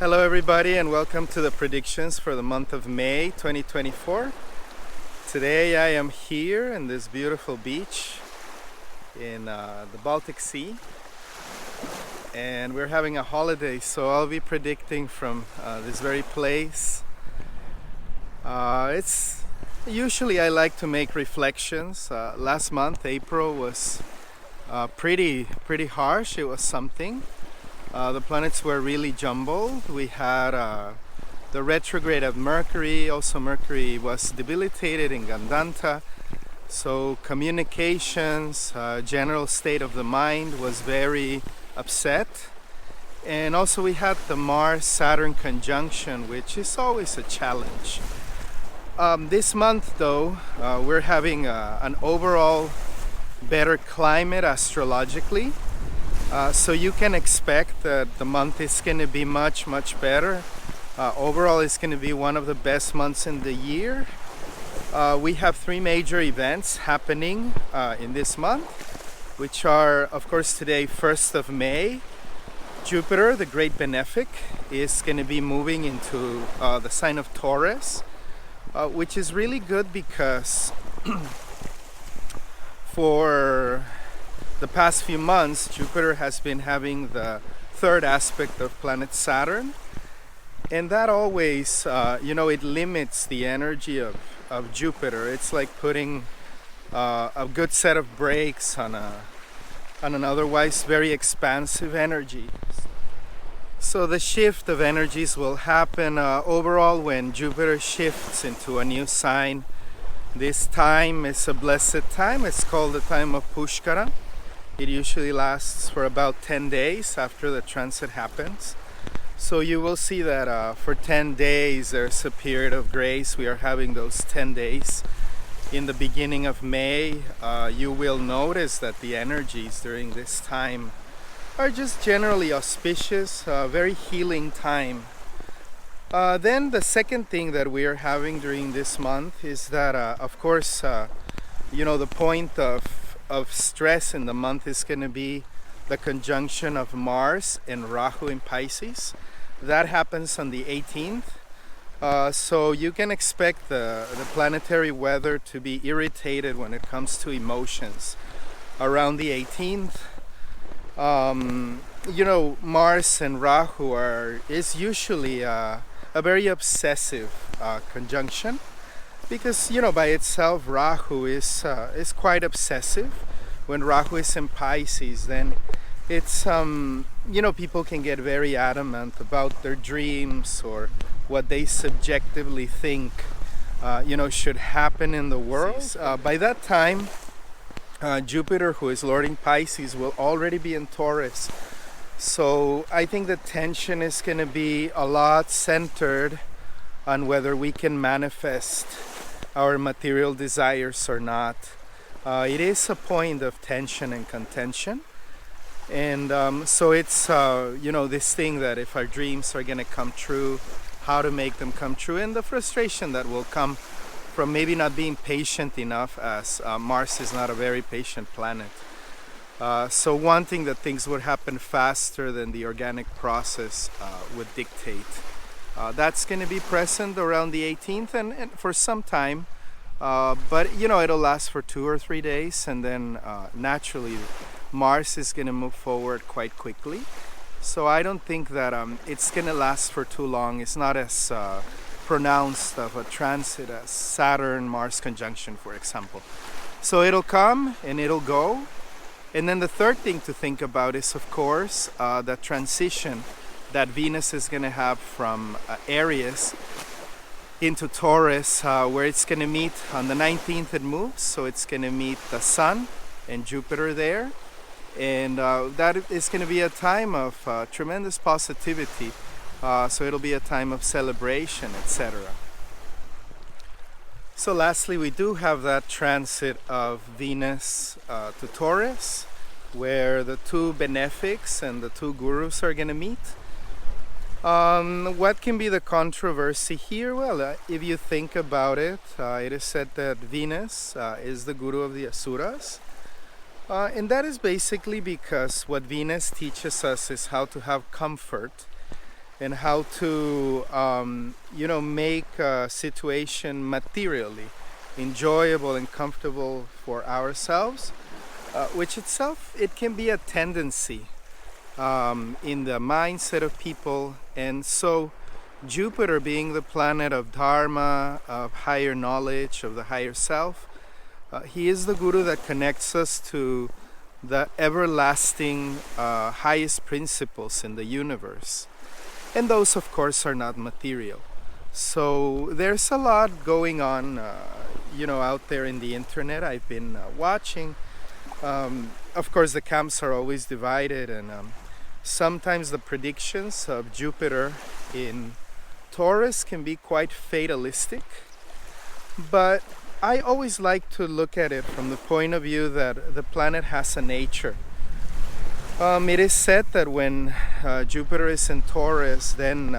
Hello everybody and welcome to the predictions for the month of May 2024. Today I am here in this beautiful beach in the Baltic Sea, and we're having a holiday, so I'll be predicting from this very place. It's usually I like to make reflections. Last month, April, was pretty harsh. It was something. The planets were really jumbled. We had the retrograde of Mercury. Also, Mercury was debilitated in Gandanta. So communications, general state of the mind was very upset. And also we had the Mars-Saturn conjunction, which is always a challenge. This month though, we're having an overall better climate astrologically. So you can expect that the month is going to be much better. Overall, it's going to be one of the best months in the year. We have three major events happening in this month, which are, of course, today, 1st of May. Jupiter, the great benefic, is going to be moving into the sign of Taurus, which is really good because for the past few months, Jupiter has been having the third aspect of planet Saturn, and that always, it limits the energy of Jupiter. It's like putting a good set of brakes on an otherwise very expansive energy. So the shift of energies will happen overall when Jupiter shifts into a new sign. This time is a blessed time. It's called the time of Pushkara. It usually lasts for about 10 days after the transit happens. So you will see that for 10 days there's a period of grace. We are having those 10 days. In the beginning of May, you will notice that the energies during this time are just generally auspicious, very healing time. Then the second thing that we are having during this month is that, of course, the point of stress in the month is going to be the conjunction of Mars and Rahu in Pisces. That happens on the 18th. So you can expect the planetary weather to be irritated when it comes to emotions around the 18th. Mars and Rahu is usually a very obsessive conjunction. Because by itself Rahu is quite obsessive. When Rahu is in Pisces, then it's people can get very adamant about their dreams or what they subjectively think should happen in the world. By that time, Jupiter, who is lording Pisces, will already be in Taurus. So I think the tension is going to be a lot centered on whether we can manifest our material desires or not. It is a point of tension and contention, and so it's this thing that if our dreams are going to come true, how to make them come true, and the frustration that will come from maybe not being patient enough, as Mars is not a very patient planet. So wanting that things would happen faster than the organic process would dictate. That's going to be present around the 18th and for some time, but it'll last for 2 or 3 days, and then naturally Mars is going to move forward quite quickly. So I don't think that it's going to last for too long. It's not as pronounced of a transit as Saturn-Mars conjunction, for example. So it'll come and it'll go. And then the third thing to think about is, of course, the transition that Venus is going to have from Aries into Taurus, where it's going to meet on the 19th. It moves, so it's going to meet the Sun and Jupiter there, and that is going to be a time of tremendous positivity. So it'll be a time of celebration, etc. So lastly, we do have that transit of Venus to Taurus, where the two benefics and the two gurus are going to meet. What can be the controversy here? Well, if you think about it, it is said that Venus is the guru of the Asuras. And that is basically because what Venus teaches us is how to have comfort and how to make a situation materially enjoyable and comfortable for ourselves, which itself it can be a tendency in the mindset of people. And so Jupiter, being the planet of dharma, of higher knowledge, of the higher self, he is the guru that connects us to the everlasting highest principles in the universe. And those, of course, are not material. So there's a lot going on, out there in the internet. I've been watching. Of course, the camps are always divided, and sometimes the predictions of Jupiter in Taurus can be quite fatalistic. But I always like to look at it from the point of view that the planet has a nature. It is said that when Jupiter is in Taurus, then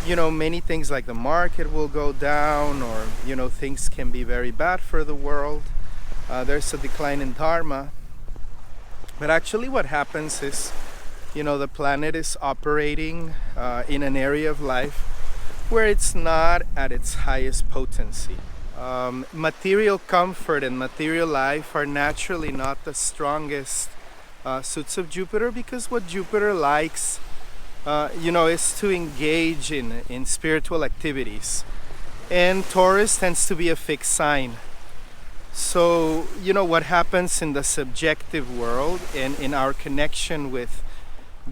many things like the market will go down, or things can be very bad for the world. There's a decline in dharma. But actually what happens is, the planet is operating in an area of life where it's not at its highest potency. Material comfort and material life are naturally not the strongest suits of Jupiter, because what Jupiter likes is to engage in spiritual activities. And Taurus tends to be a fixed sign. So, what happens in the subjective world and in our connection with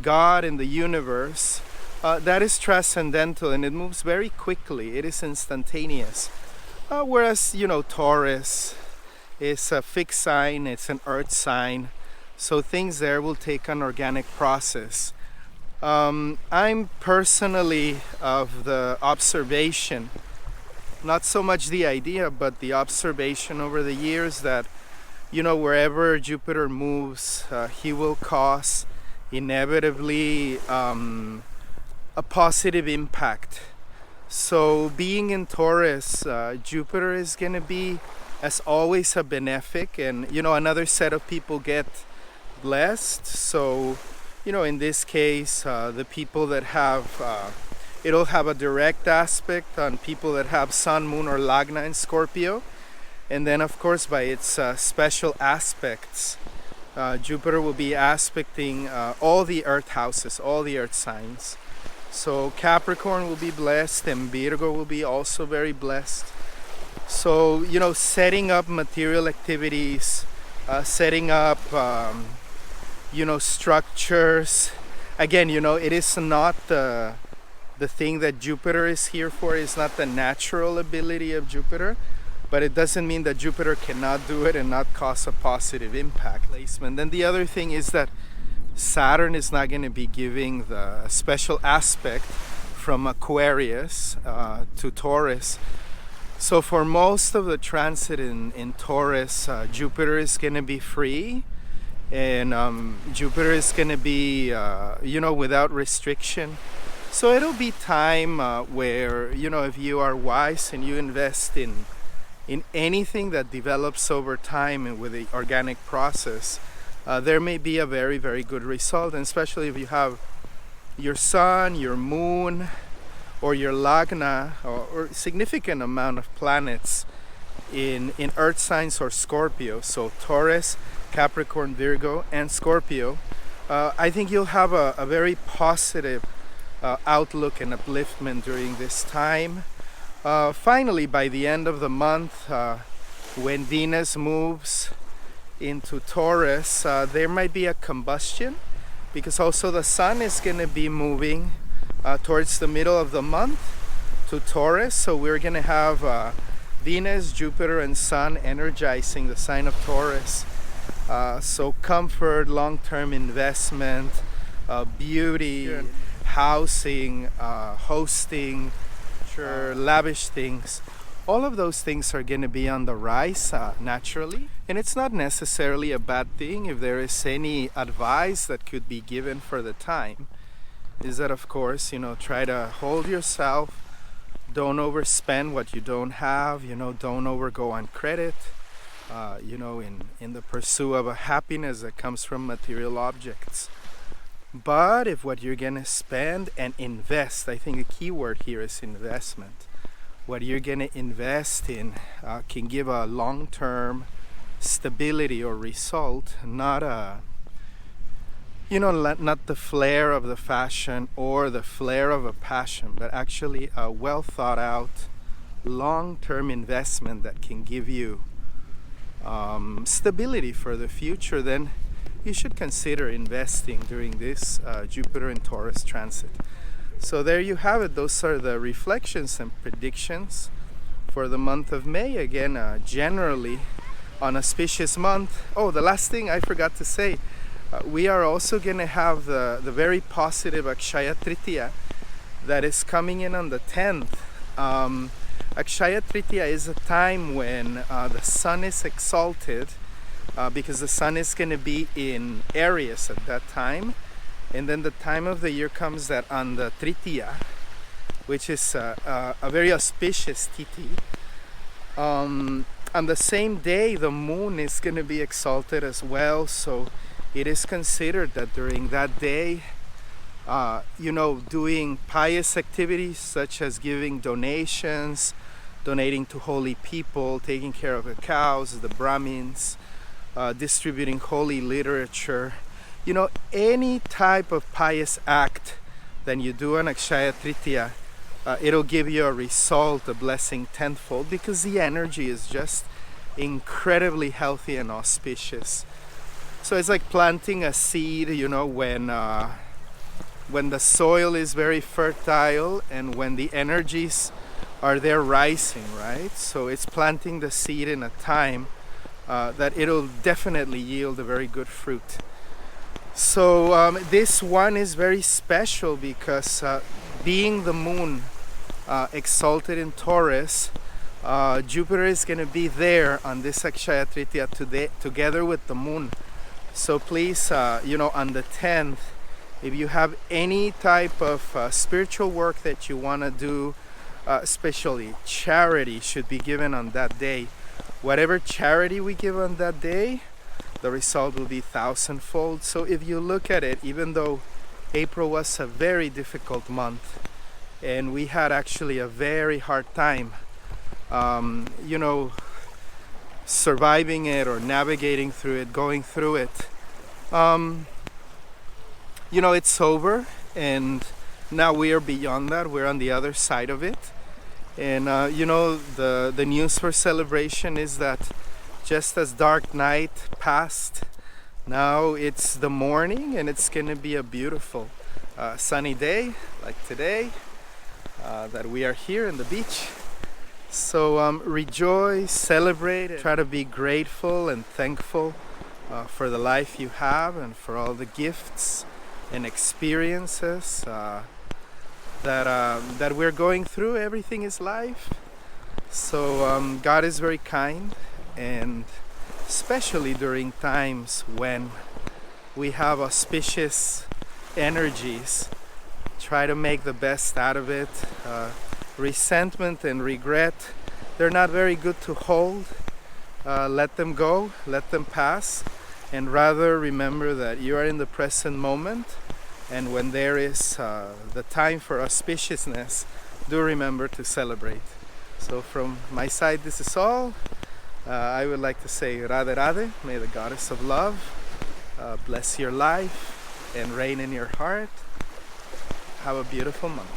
God and the universe, that is transcendental, and it moves very quickly. It is instantaneous. Whereas, Taurus is a fixed sign, it's an earth sign. So things there will take an organic process. I'm personally of the observation, not so much the idea, but the observation over the years that, wherever Jupiter moves, he will cause inevitably a positive impact. So being in Taurus, Jupiter is going to be, as always, a benefic, and, another set of people get blessed. So, in this case, the people that have, it'll have a direct aspect on people that have Sun, Moon, or Lagna in Scorpio. And then, of course, by its special aspects, Jupiter will be aspecting all the earth houses, all the earth signs. So Capricorn will be blessed, and Virgo will be also very blessed. So, setting up material activities, setting up, structures. Again, it is not the thing that Jupiter is here for. It's not the natural ability of Jupiter, but it doesn't mean that Jupiter cannot do it and not cause a positive impact. Placement. Then the other thing is that Saturn is not going to be giving the special aspect from Aquarius to Taurus. So for most of the transit in Taurus, Jupiter is going to be free, and Jupiter is going to be, without restriction. So it'll be time where, if you are wise and you invest in anything that develops over time and with the organic process, there may be a very, very good result. And especially if you have your Sun, your Moon, or your Lagna, or significant amount of planets in Earth signs or Scorpio. So Taurus, Capricorn, Virgo, and Scorpio. I think you'll have a very positive outlook and upliftment during this time. Finally, by the end of the month, when Venus moves into Taurus, there might be a combustion, because also the Sun is going to be moving towards the middle of the month to Taurus. So we're going to have Venus, Jupiter, and Sun energizing the sign of Taurus. So comfort, long-term investment, beauty, housing, hosting, lavish things. All of those things are going to be on the rise naturally. And it's not necessarily a bad thing. If there is any advice that could be given for the time, is that, of course, try to hold yourself. Don't overspend what you don't have. Don't overgo on credit. In the pursuit of a happiness that comes from material objects. But if what you're gonna spend and invest, I think the key word here is investment. What you're gonna invest in can give a long-term stability or result, not a not the flair of the fashion or the flair of a passion, but actually a well thought out long-term investment that can give you stability for the future, then you should consider investing during this Jupiter and Taurus transit. So there you have it. Those are the reflections and predictions for the month of May. Again, generally an auspicious month. Oh, the last thing I forgot to say, we are also going to have the very positive Akshaya Tritiya that is coming in on the 10th. Akshaya Tritiya is a time when the sun is exalted because the sun is going to be in Aries at that time. And then the time of the year comes that on the Tritiya, which is a very auspicious Tithi, on the same day the moon is going to be exalted as well. So it is considered that during that day, doing pious activities such as giving donations, donating to holy people, taking care of the cows, the Brahmins, distributing holy literature, any type of pious act that you do on Akshaya Tritiya, it'll give you a result, a blessing tenfold, because the energy is just incredibly healthy and auspicious. So it's like planting a seed, when the soil is very fertile and when the energies are there rising, right? So it's planting the seed in a time that it'll definitely yield a very good fruit. So this one is very special because being the moon exalted in Taurus, Jupiter is going to be there on this Akshaya Tritiya today, together with the moon. So please, on the 10th, if you have any type of spiritual work that you want to do, especially charity should be given on that day. Whatever charity we give on that day, the result will be thousandfold. So if you look at it, even though April was a very difficult month and we had actually a very hard time, surviving it or navigating through it, going through it, it's over, and now we are beyond that. We're on the other side of it. And the news for celebration is that just as dark night passed, now it's the morning and it's gonna be a beautiful sunny day like today that we are here in the beach. So rejoice, celebrate, and try to be grateful and thankful for the life you have and for all the gifts and experiences that we're going through. Everything is life. So God is very kind, and especially during times when we have auspicious energies, try to make the best out of it. Resentment and regret, they're not very good to hold. Let them go, let them pass, and rather remember that you are in the present moment, and when there is the time for auspiciousness, do remember to celebrate. So from my side, this is all. I would like to say Radhe Radhe. May the goddess of love bless your life and reign in your heart. Have a beautiful month.